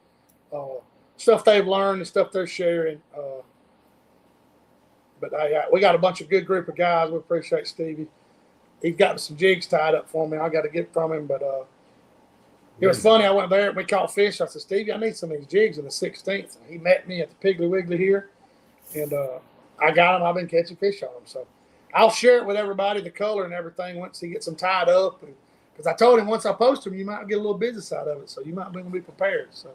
Stuff they've learned and stuff they're sharing. But we got a bunch of good group of guys. We appreciate Stevie. He's got some jigs tied up for me. I got to get from him, but it was funny. I went there and we caught fish. I said, Stevie, I need some of these jigs in the 16th. And he met me at the Piggly Wiggly here, and I got them. I've been catching fish on them. So I'll share it with everybody, the color and everything, once he gets them tied up. Because I told him once I post them, you might get a little business out of it. So you might be prepared. So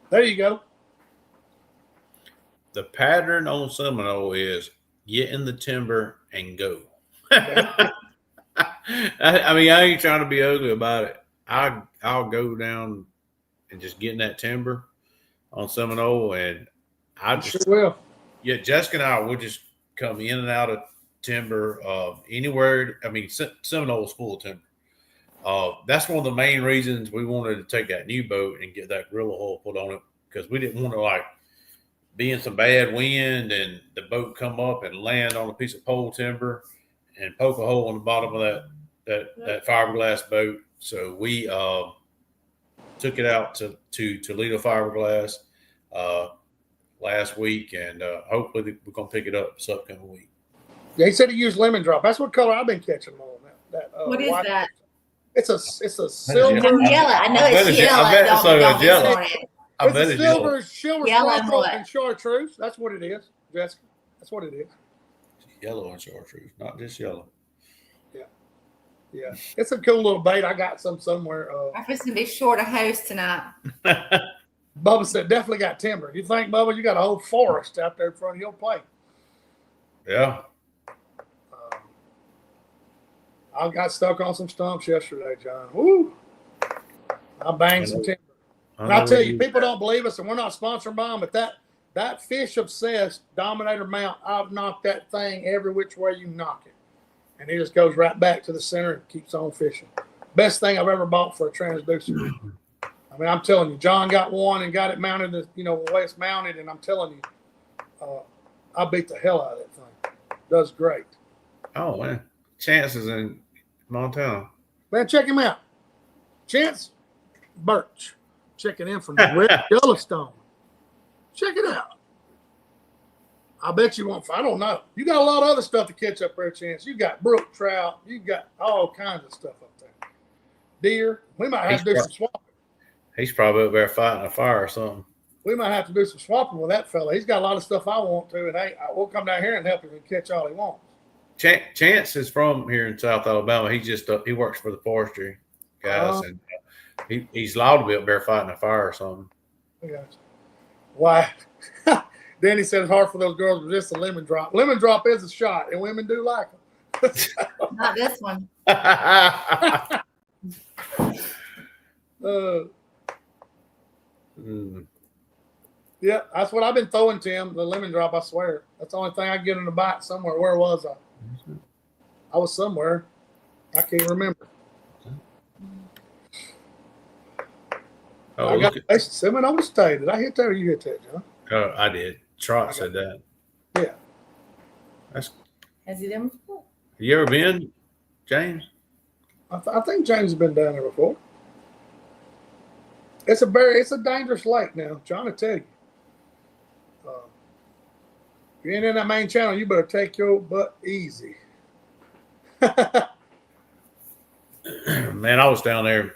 there you go. The pattern on Seminole is get in the timber and go. I mean, I ain't trying to be ugly about it. I'll go down and just get in that timber on Seminole, and I just sure will. Yeah, Jessica and I will just come in and out of timber anywhere. I mean, Seminole is full of timber. That's one of the main reasons we wanted to take that new boat and get that gorilla hull put on it, because we didn't want to be in some bad wind and the boat come up and land on a piece of pole timber and poke a hole in the bottom of that fiberglass boat. So we took it out to Toledo Fiberglass last week, and hopefully we're gonna pick it up this upcoming week. Yeah, he said he used lemon drop. That's what color I've been catching them on. What is that? It's a silver. Yellow. I know it's yellow. I bet it's yellow. I bet it's it's silver yellow and chartreuse. That's what it is, Jessica. That's what it is. Yellow and chartreuse, not just yellow. Yeah. It's a cool little bait. I got some somewhere. I'm supposed to be short a host tonight. Bubba said definitely got timber. You think, Bubba, you got a whole forest out there in front of your plate. Yeah. I got stuck on some stumps yesterday, John. Woo! I banged some timber. And I'll tell you, people don't believe us, and we're not sponsored by them, but that fish obsessed Dominator mount, I've knocked that thing every which way you knock it. And he just goes right back to the center and keeps on fishing. Best thing I've ever bought for a transducer. I mean, I'm telling you, John got one and got it mounted, the way it's mounted, and I'm telling you, I beat the hell out of that thing. Does great. Oh, man. Chance is in Montana. Man, check him out. Chance Birch. Checking in from Yellowstone. Check it out. I bet you won't. I don't know. You got a lot of other stuff to catch up there, Chance. You got brook trout. You got all kinds of stuff up there. Deer. We might have to do some swapping. He's probably up there fighting a fire or something. We might have to do some swapping with that fella. He's got a lot of stuff I want to, and we'll come down here and help him and catch all he wants. Chance is from here in South Alabama. He works for the forestry guys, and he's allowed to be up there fighting a fire or something. I got you. Why? Danny said it's hard for those girls to resist a lemon drop. Lemon drop is a shot, and women do like them. Not this one. Yeah, that's what I've been throwing, Tim. The lemon drop, I swear. That's the only thing I can get in the bite somewhere. Where was I? I was somewhere. I can't remember. I got Seminole State. Did I hit that or you hit that, John? I did. Trot said that. Yeah. Has he done before? You ever been, James? I think James has been down there before. It's a dangerous lake now, John. I tell you. If you ain't in that main channel, you better take your butt easy. Man, I was down there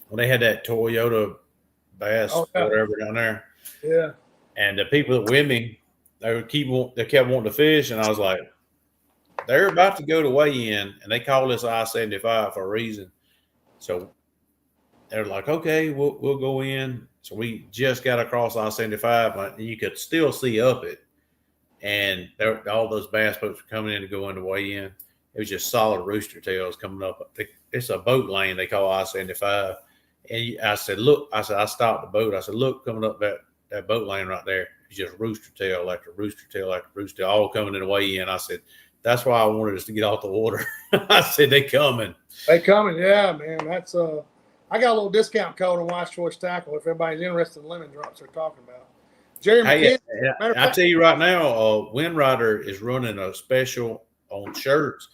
when they had that Toyota bass whatever down there. Yeah. And the people that with me, they kept wanting to fish, and I was like, they're about to go to weigh in, and they call this I-75 for a reason. So they're like, okay, we'll go in. So we just got across I-75, and you could still see up it. And all those bass boats were coming in to go in to weigh in. It was just solid rooster tails coming up. It's a boat lane they call I-75. And I said, look, I stopped the boat. I said, look, coming up that boat lane right there. It's just rooster tail after rooster tail after rooster tail, all coming in to weigh in. I said, that's why I wanted us to get off the water. I said, they coming. They coming, yeah, man. That's I got a little discount code on Wise Choice Tackle if everybody's interested in lemon drops they're talking about. Jerry McKinney. I tell you right now, Wind Rider is running a special on shirts.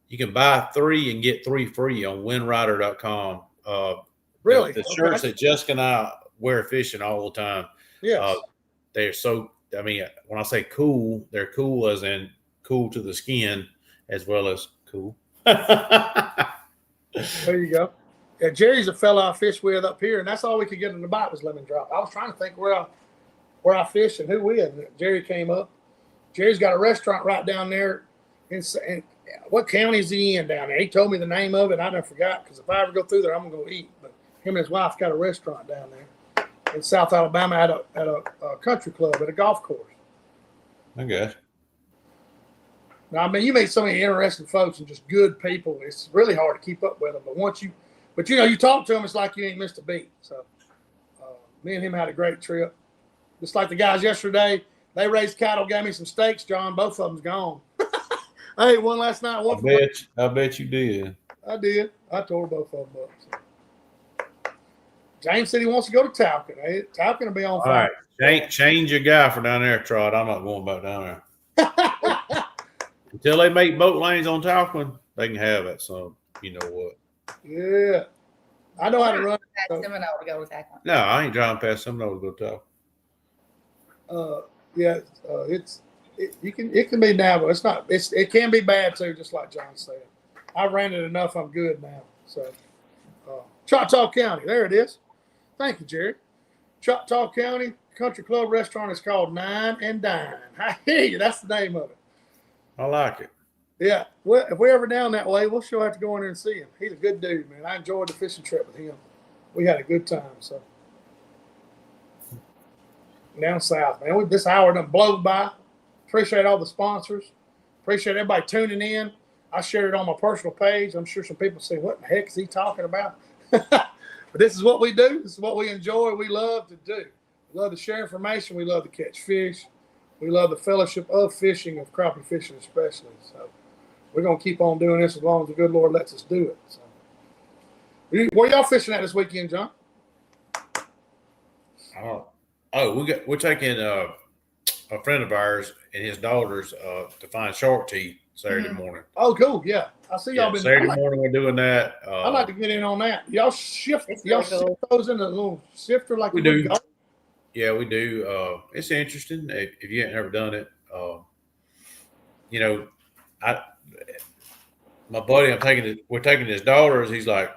You can buy 3 and get 3 free on windrider.com. Really? The shirts that Jessica and I wear fishing all the time. Yes. They're so, I mean, when I say cool, they're cool as in cool to the skin as well as cool. There you go. Yeah, Jerry's a fella I fish with up here, and that's all we could get in the bite was lemon drop. I was trying to think where I fish and who with. And Jerry came up. Jerry's got a restaurant right down there. In what county is he in down there? He told me the name of it. I never forgot because if I ever go through there, I'm going to go eat. But him and his wife got a restaurant down there in South Alabama at a country club at a golf course. Okay. Now, I mean, you meet so many interesting folks and just good people. It's really hard to keep up with them. But you talk to them, it's like you ain't missed a beat. So me and him had a great trip. Just like the guys yesterday, they raised cattle, gave me some steaks, John. Both of them's gone. I ate one last night. I bet you did. I did. I tore both of them up. So. James said he wants to go to Talcott. Hey, Talcott will be on fire. All right. Change your guy for down there, Trot. I'm not going back down there. Until they make boat lanes on Talcott, they can have it. So, you know what. Yeah. I know how to run. Seminole to go to Talcott. No, I ain't driving past Seminole to go to Talcott. Yeah, it can be now, but it can be bad too, just like John said. I ran it enough, I'm good now. So Choctaw County, there it is. Thank you, Jerry. Choctaw County Country Club Restaurant is called Nine and Dine. I hear you, that's the name of it. I like it. Yeah. Well, if we're ever down that way, we'll sure have to go in there and see him. He's a good dude, man. I enjoyed the fishing trip with him. We had a good time, so. Down south, man. This hour done blown by. Appreciate all the sponsors. Appreciate everybody tuning in. I shared it on my personal page. I'm sure some people say, what the heck is he talking about? But this is what we do. This is what we enjoy. We love to do. We love to share information. We love to catch fish. We love the fellowship of fishing, of crappie fishing especially. So we're going to keep on doing this as long as the good Lord lets us do it. So, where y'all fishing at this weekend, John? We're taking a friend of ours and his daughters to find shark teeth Saturday morning. Oh, cool. Yeah, I see y'all been. Saturday morning we're doing that. I'd like to get in on that. Y'all shift. It's Y'all really cool. shift those in a little shifter like We you would do. golf. Yeah, we do. It's interesting if you haven't ever done it. You know, my buddy, we're taking his daughters. He's like,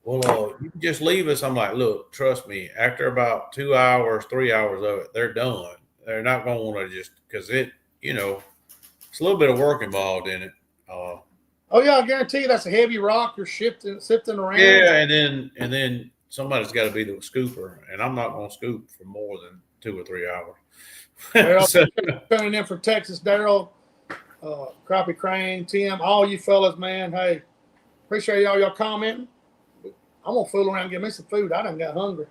well, you can just leave us. I'm like, look, trust me. After about 2 hours, 3 hours of it, they're done. They're not going to want to just because it's a little bit of work involved in it. Oh yeah, I guarantee you that's a heavy rock. You're sifting around. Yeah, and then somebody's got to be the scooper, and I'm not going to scoop for more than 2 or 3 hours. Well, So, coming in from Texas, Daryl, Crappie Crane, Tim, all you fellas, man. Hey, appreciate y'all commenting. I'm gonna fool around and get me some food. I done got hungry.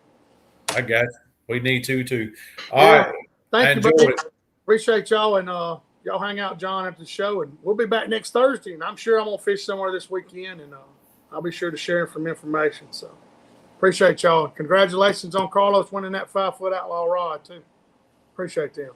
I got you. We need to too. All right. Thank you, Enjoy buddy. it. Appreciate y'all, and y'all hang out, John, after the show, and we'll be back next Thursday. And I'm sure I'm gonna fish somewhere this weekend, and I'll be sure to share some information. So appreciate y'all. Congratulations on Carlos winning that 5-foot outlaw rod too. Appreciate them.